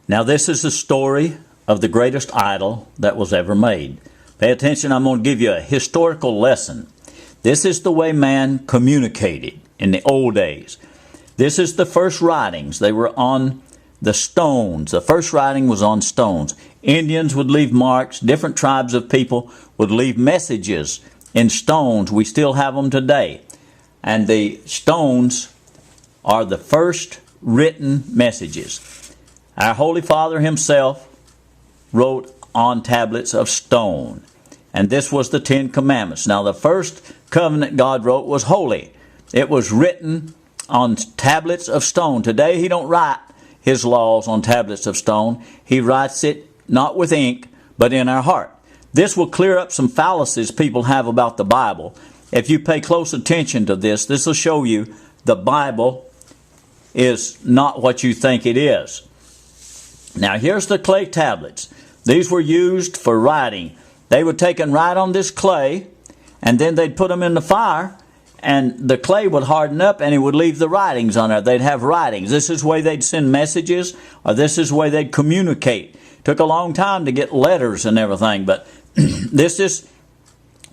Now this is the story of the greatest idol that was ever made. Pay attention, I'm going to give you a historical lesson. This is the way man communicated in the old days. This is the first writings. They were on the stones. The first writing was on stones. Indians would leave marks. Different tribes of people would leave messages in stones. We still have them today. And the stones are the first written messages. Our Holy Father himself wrote on tablets of stone. And this was the Ten Commandments. Now the first covenant God wrote was holy. It was written on tablets of stone. Today he don't write his laws on tablets of stone. He writes it not with ink, but in our heart. This will clear up some fallacies people have about the Bible. If you pay close attention to this, this will show you the Bible is not what you think it is. Now here's the clay tablets. These were used for writing. They were taken right on this clay, and then they'd put them in the fire, and the clay would harden up, and it would leave the writings on there. They'd have writings. This is the way they'd send messages, or this is the way they'd communicate. Took a long time to get letters and everything, but this is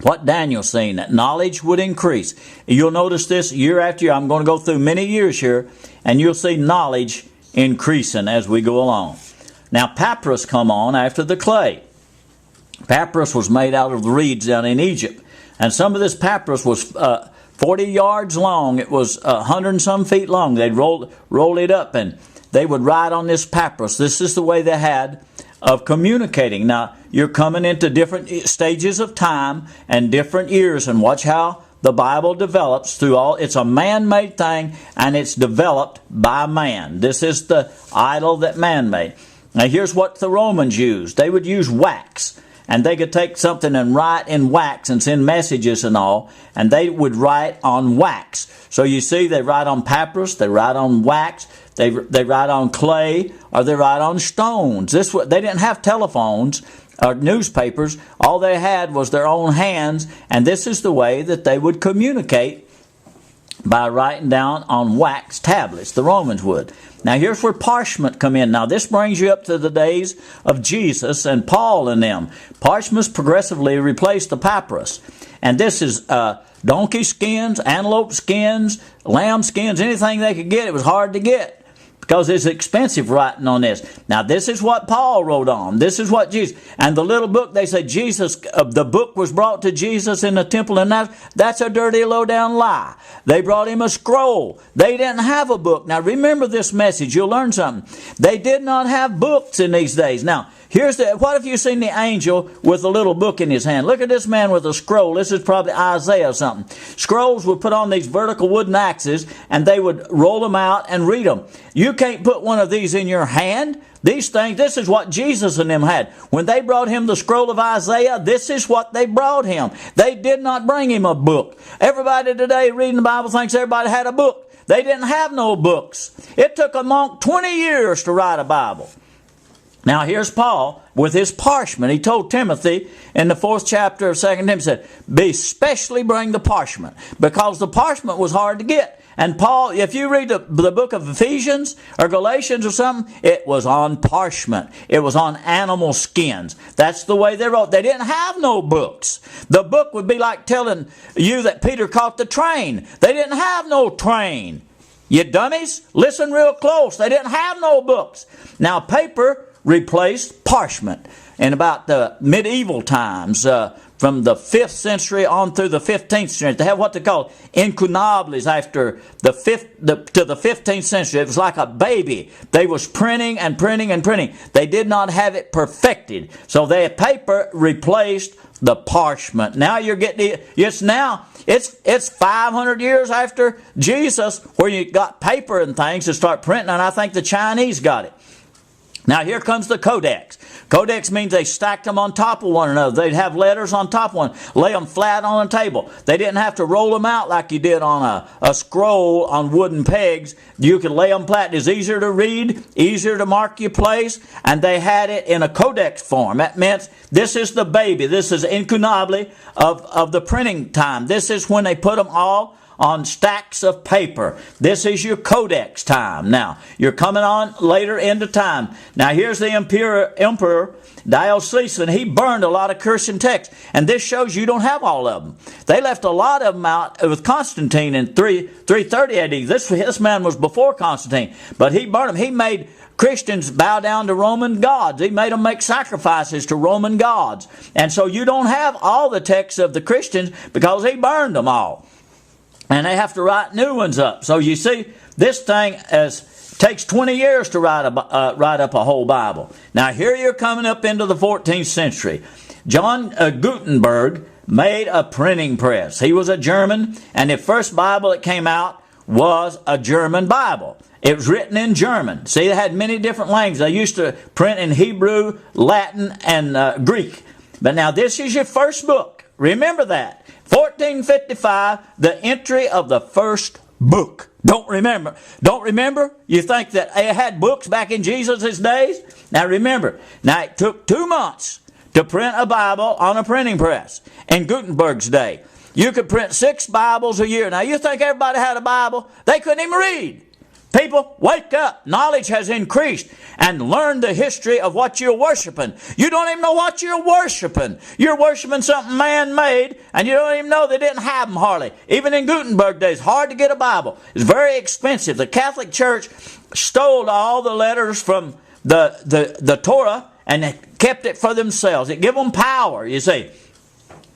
what Daniel's saying, that knowledge would increase. You'll notice this year after year. I'm going to go through many years here, and you'll see knowledge increasing as we go along. Now papyrus come on after the clay. Papyrus was made out of the reeds down in Egypt. And some of this papyrus was 40 yards long. It was 100 and some feet long. They'd roll it up and they would write on this papyrus. This is the way they had of communicating. Now, you're coming into different stages of time and different years, and watch how the Bible develops through all. It's a man-made thing, and it's developed by man. This is the idol that man made. Now, here's what the Romans used. They would use wax. And they could take something and write in wax and send messages and all. And they would write on wax. So you see, they write on papyrus, they write on wax, they write on clay, or they write on stones. They didn't have telephones or newspapers. All they had was their own hands. And this is the way that they would communicate, by writing down on wax tablets. The Romans would. Now here's where parchment come in. Now this brings you up to the days of Jesus and Paul and them. Parchments progressively replaced the papyrus. And this is donkey skins, antelope skins, lamb skins, anything they could get. It was hard to get because it's expensive writing on this. Now this is what Paul wrote on. This is what Jesus, and the little book, they say Jesus, the book was brought to Jesus in the temple, and that's a dirty low down lie. They brought him a scroll. They didn't have a book. Now remember this message, you'll learn something. They did not have books in these days. Now what if you seen the angel with a little book in his hand? Look at this man with a scroll. This is probably Isaiah or something. Scrolls were put on these vertical wooden axes, and they would roll them out and read them. You can't put one of these in your hand. These things, this is what Jesus and them had. When they brought him the scroll of Isaiah, this is what they brought him. They did not bring him a book. Everybody today reading the Bible thinks everybody had a book. They didn't have no books. It took a monk 20 years to write a Bible. Now here's Paul with his parchment. He told Timothy in the 4th chapter of 2 Timothy, said, "Be specially bring the parchment," because the parchment was hard to get. And Paul, if you read the book of Ephesians or Galatians or something, it was on parchment. It was on animal skins. That's the way they wrote. They didn't have no books. The book would be like telling you that Peter caught the train. They didn't have no train. You dummies, listen real close. They didn't have no books. Now paper replaced parchment in about the medieval times, from the 5th century on through the 15th century. They have what they call incunables after the 15th century. It was like a baby. They was printing and printing and printing. They did not have it perfected. So their paper replaced the parchment. Now you're getting it's 500 years after Jesus where you got paper and things to start printing, and I think the Chinese got it. Now here comes the codex. Codex means they stacked them on top of one another. They'd have letters on top of one, lay them flat on a table. They didn't have to roll them out like you did on a scroll on wooden pegs. You could lay them flat. It's easier to read, easier to mark your place, and they had it in a codex form. That meant this is the baby. This is incunably of the printing time. This is when they put them all on stacks of paper. This is your codex time. Now, you're coming on later into time. Now, here's the Emperor Diocletian. He burned a lot of Christian texts. And this shows you don't have all of them. They left a lot of them out with Constantine in 330 AD. This man was before Constantine. But he burned them. He made Christians bow down to Roman gods. He made them make sacrifices to Roman gods. And so you don't have all the texts of the Christians because he burned them all. And they have to write new ones up. So you see, this thing takes 20 years to write up a whole Bible. Now here you're coming up into the 14th century. John Gutenberg made a printing press. He was a German, and the first Bible that came out was a German Bible. It was written in German. See, they had many different languages. They used to print in Hebrew, Latin, and Greek. But now this is your first book. Remember that. 1455, the entry of the first book. Don't remember? You think that they had books back in Jesus' days? Now remember, now it took 2 months to print a Bible on a printing press in Gutenberg's day. You could print 6 Bibles a year. Now you think everybody had a Bible? They couldn't even read. People, wake up. Knowledge has increased, and learn the history of what you're worshiping. You don't even know what you're worshiping. You're worshiping something man-made, and you don't even know they didn't have them hardly. Even in Gutenberg days, hard to get a Bible. It's very expensive. The Catholic Church stole all the letters from the Torah and kept it for themselves. It gave them power, you see.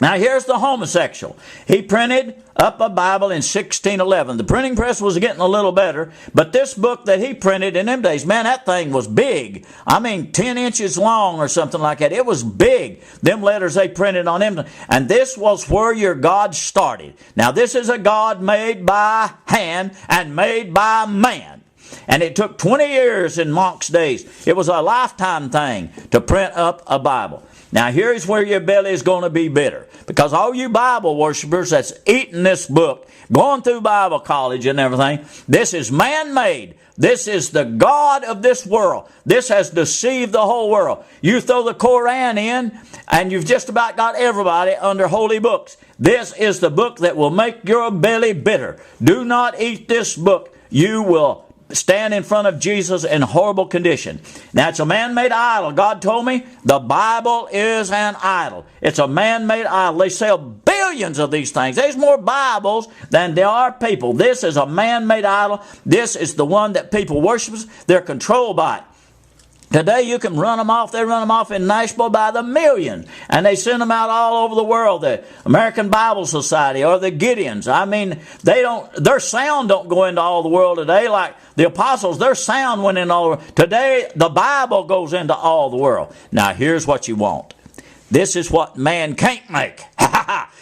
Now here's the homosexual. He printed up a Bible in 1611. The printing press was getting a little better, but this book that he printed in them days, man, that thing was big. I mean, 10 inches long or something like that. It was big. Them letters they printed on them. And this was where your God started. Now this is a God made by hand and made by man. And it took 20 years in Monk's days. It was a lifetime thing to print up a Bible. Now here's where your belly is going to be bitter. Because all you Bible worshipers that's eating this book, going through Bible college and everything, this is man-made. This is the God of this world. This has deceived the whole world. You throw the Koran in, and you've just about got everybody under holy books. This is the book that will make your belly bitter. Do not eat this book. You will stand in front of Jesus in horrible condition. Now it's a man-made idol. God told me the Bible is an idol. It's a man-made idol. They sell billions of these things. There's more Bibles than there are people. This is a man-made idol. This is the one that people worship. They're controlled by it. Today you can run them off. They run them off in Nashville by the millions. And they send them out all over the world. The American Bible Society or the Gideons. I mean, their sound don't go into all the world today like the apostles. Their sound went in all the world. Today the Bible goes into all the world. Now here's what you want. This is what man can't make.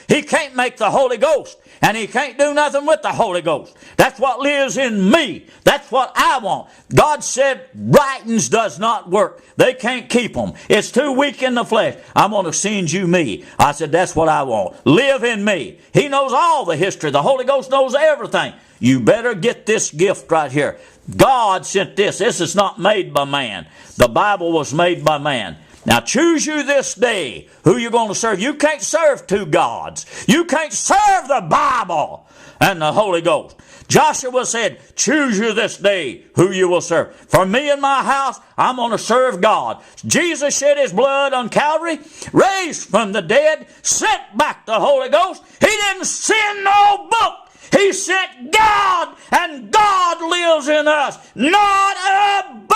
He can't make the Holy Ghost. And he can't do nothing with the Holy Ghost. That's what lives in me. That's what I want. God said writings does not work. They can't keep them. It's too weak in the flesh. I'm going to send you me. I said, that's what I want. Live in me. He knows all the history. The Holy Ghost knows everything. You better get this gift right here. God sent this. This is not made by man. The Bible was made by man. Now choose you this day who you're going to serve. You can't serve 2 gods. You can't serve the Bible and the Holy Ghost. Joshua said, choose you this day who you will serve. For me and my house, I'm going to serve God. Jesus shed his blood on Calvary, raised from the dead, sent back the Holy Ghost. He didn't send no book. He sent God, and God lives in us, not a book.